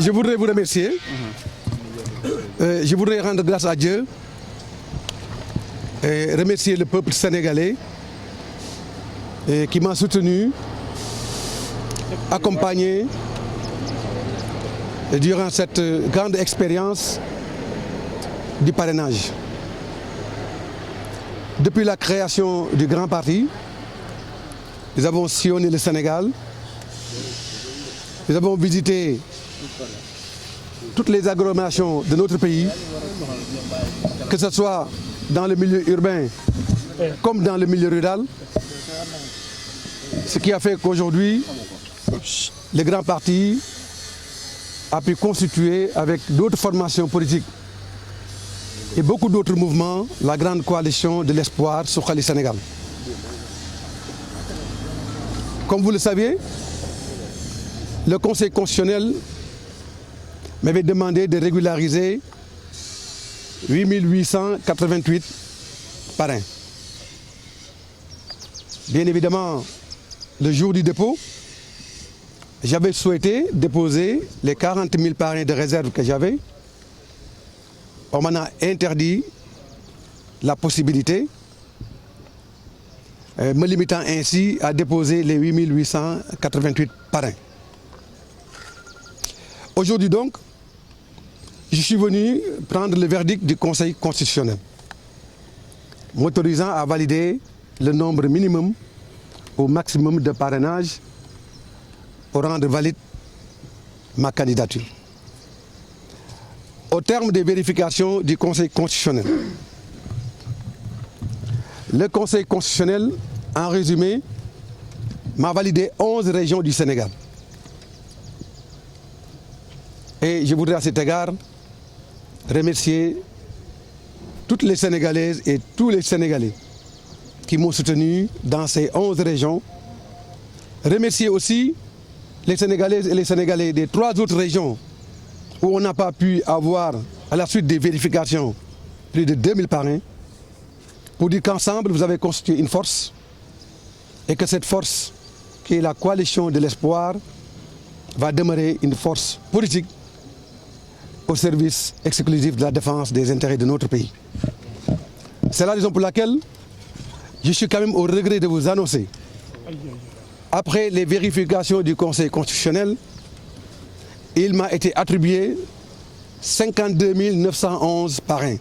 Je voudrais vous remercier. Je voudrais rendre grâce à Dieu et remercier le peuple sénégalais qui m'a soutenu, accompagné durant cette grande expérience du parrainage. Depuis la création du grand parti, nous avons sillonné le Sénégal, nous avons visité toutes les agglomérations de notre pays, que ce soit dans le milieu urbain comme dans le milieu rural, ce qui a fait qu'aujourd'hui, le grand parti a pu constituer avec d'autres formations politiques et beaucoup d'autres mouvements la grande coalition de l'espoir Suxali Sénégal. Comme vous le saviez, le Conseil constitutionnel m'avait demandé de régulariser 8888 parrains. Bien évidemment, le jour du dépôt, j'avais souhaité déposer les 40 000 parrains de réserve que j'avais. On m'en a interdit la possibilité, me limitant ainsi à déposer les 8888 parrains. Aujourd'hui donc, je suis venu prendre le verdict du Conseil constitutionnel, m'autorisant à valider le nombre minimum au maximum de parrainage pour rendre valide ma candidature. Au terme des vérifications du Conseil constitutionnel, le Conseil constitutionnel, en résumé, m'a validé 11 régions du Sénégal. Et je voudrais à cet égard remercier toutes les Sénégalaises et tous les Sénégalais qui m'ont soutenu dans ces 11 régions. Remercier aussi les Sénégalaises et les Sénégalais des 3 autres régions où on n'a pas pu avoir, à la suite des vérifications, plus de 2000 parrains, pour dire qu'ensemble, vous avez constitué une force et que cette force, qui est la coalition de l'espoir, va demeurer une force politique au service exclusif de la défense des intérêts de notre pays. C'est la raison pour laquelle je suis quand même au regret de vous annoncer, après les vérifications du Conseil constitutionnel, il m'a été attribué 52 911 parrains,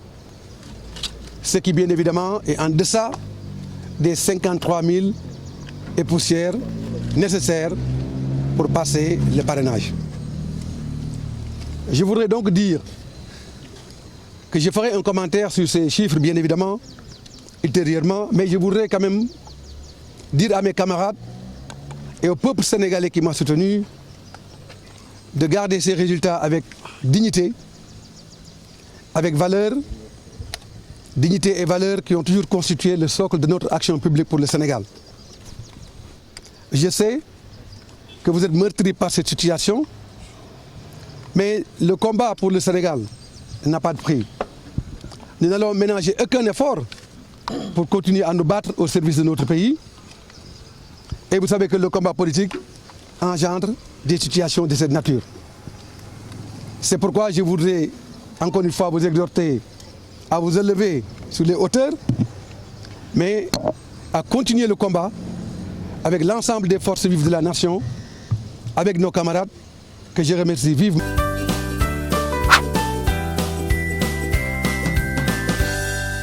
ce qui bien évidemment est en deçà des 53 000 et poussières nécessaires pour passer le parrainage. Je voudrais donc dire que je ferai un commentaire sur ces chiffres, bien évidemment, ultérieurement, mais je voudrais quand même dire à mes camarades et au peuple sénégalais qui m'a soutenu de garder ces résultats avec dignité, avec valeur, dignité et valeur qui ont toujours constitué le socle de notre action publique pour le Sénégal. Je sais que vous êtes meurtris par cette situation, mais le combat pour le Sénégal n'a pas de prix. Nous n'allons ménager aucun effort pour continuer à nous battre au service de notre pays. Et vous savez que le combat politique engendre des situations de cette nature. C'est pourquoi je voudrais encore une fois vous exhorter à vous élever sur les hauteurs, mais à continuer le combat avec l'ensemble des forces vives de la nation, avec nos camarades que je remercie vivement.